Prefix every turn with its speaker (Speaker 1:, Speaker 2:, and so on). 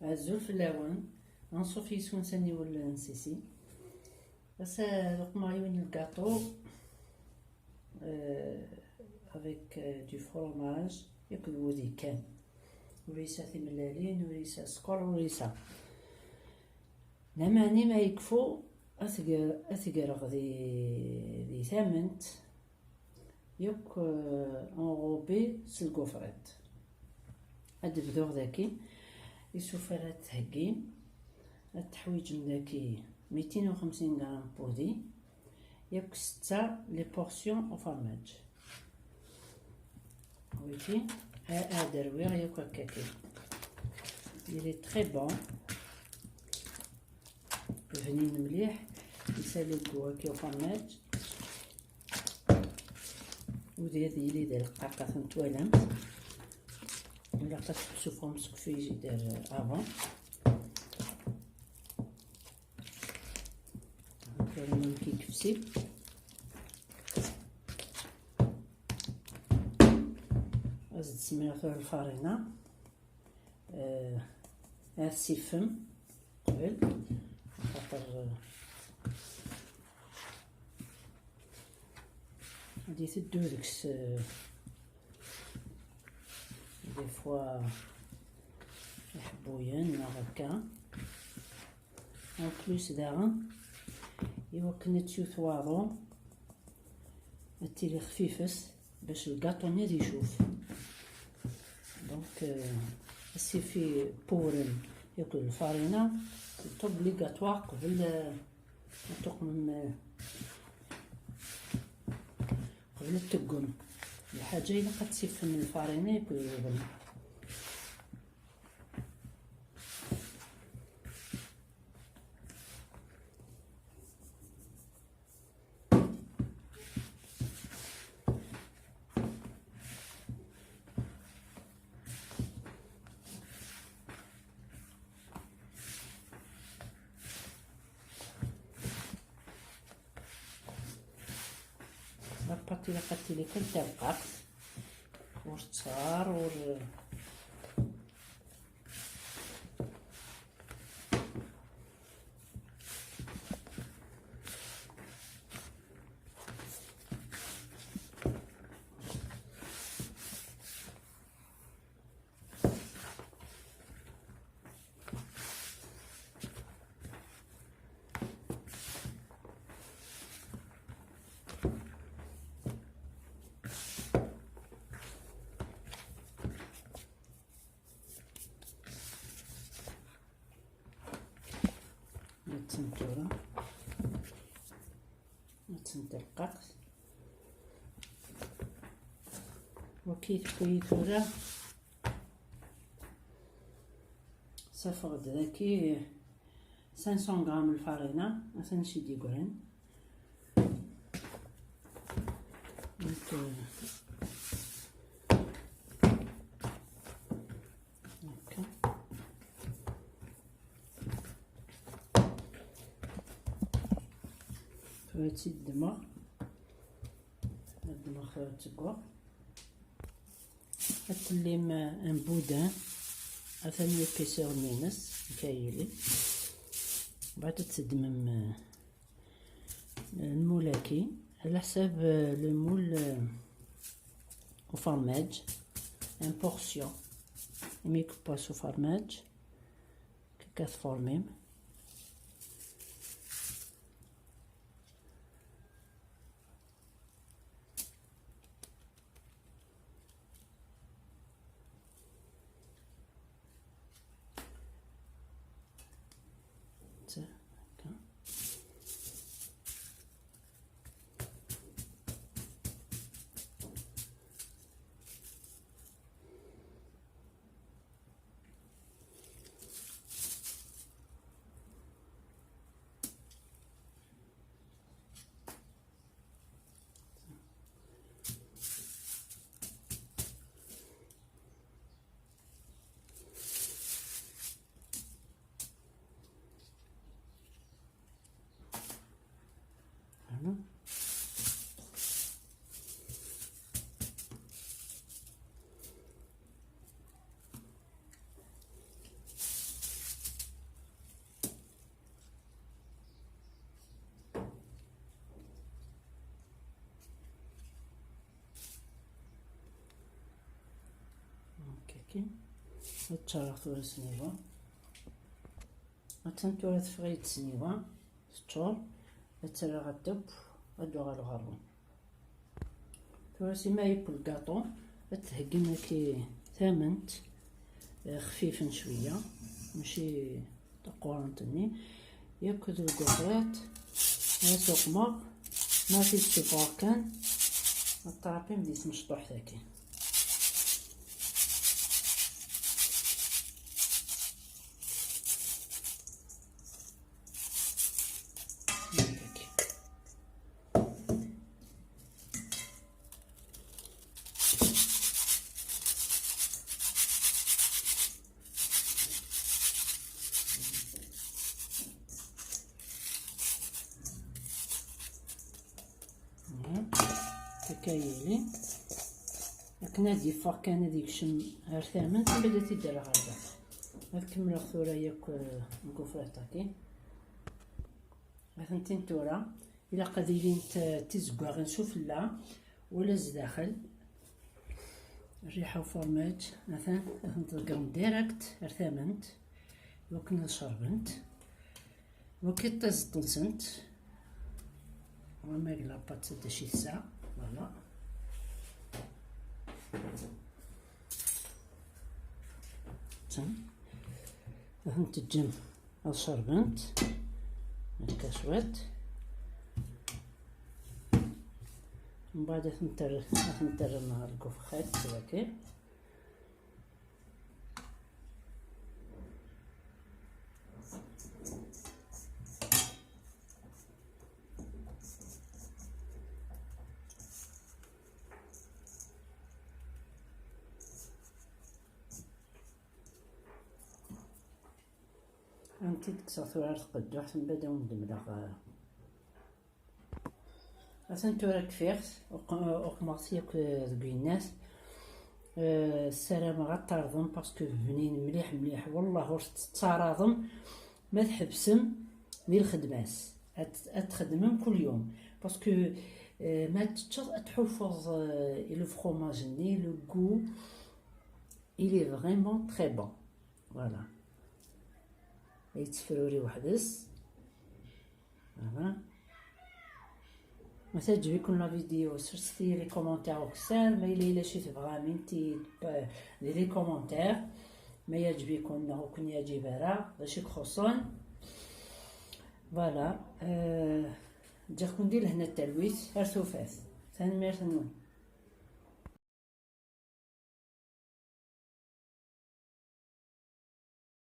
Speaker 1: عزول في اللون نصوف يسون سني ولا نسيسي بس لقمة يون الجاتو avec du fromage ياكل وذي كان وريسا ثملالين وريسا سكر وريسا نماني ما يكفو أثقر ذي ثامنت يوك انغوبي سلقوفرات هاد بدوغ ذاكي يسوفرات تهقي التحويج من ذاكي 250 غرام بودي يوك 6 لي بورسيون او فرماج ويتي درويغ يوك هكاكي يلي تري بون فنين مليح يسالي كواكي وفرماج ودير يلي دار قاقة ثنتوالمت ولا قد تشوفهم مسكفي يجي دار افون هكا من كيكفسي أزيد سميرة الفارينة السيفم قبل خاطر غادي تدو داكس دي فوا يحبوين هكا او بلوس داغا يوكل نتيو ثواضو التيلي خفيفس باش الكاطو يدي يشوف دونك السيفي بورن ياكل الفارينة اوبليغاتوار قبل تقمم قبل التقن الحاجة إلا قد تسيف من الفارينة ياكل اللبن لاباطي لقاتي لي كل تبقات واش تصغار ور التنتورة تنتلقق وكيت كويتورة صفر ذاكي 500 غرام الفارينة مثلا شي ديكورين فواتي الدماغ تقوى هتليم ان بودان اثني بيسور مينس كايلي بعد تدمم المولاكي على حساب لو مول او فرماج ان بورسيون ميكو باسو فرماج كاث فورميم هكاكي هتشرح ثورة سنيوة هتنتورة فغيت سنيوة ستور هتسرى غدب هدو غالغارون ثورة سيما يبو الكاطو هتهقينا كي ثامنت خفيف شوية ماشي تقورنتني ياكل الكوفرات هاسوق ماغ ما في السفار كان الطرابي مديس مشطوح ذاكي كايلي لكن هادي فاق كان هاديك شم غير ثامن بدات يدير غربة نكمل ثورة ياك الكفرات هاكي مثلا تورا الا قادرين تزكوا غنشوف لا ولا زداخل الريحة وفرماج مثلا تلقاهم ديريكت غير ثامنت وكنا شربنت وكي تزطنسنت وما يقلا بات دشي ساعة فوالا فهمت الجم الشربنت هكا شويت من بعد ثنتر النهار الكفخات هكا انتي تكسر ثوار تقدوح ثم بدا وندملغ اثن تورا كفيخت وقماص ياك ذوك الناس السلام غطارضم باسكو بنين مليح مليح والله واش تتراضم ما تحبسم ديال الخدماس تخدمهم كل يوم باسكو ما تحفظ لو فروماج ني لو غو il est vraiment très bon voilà يتفروري وحدس فوالا مثلا تعجبكم لا فيديو سرتي لي كومونتير وكسال ما الا شي تبغى منتي لي كومونتير ما يعجبكم انه كون يعجب راه باش يخصون فوالا جاكم ندير هنا التلويث غير ثوفاث ثاني مير ثانوي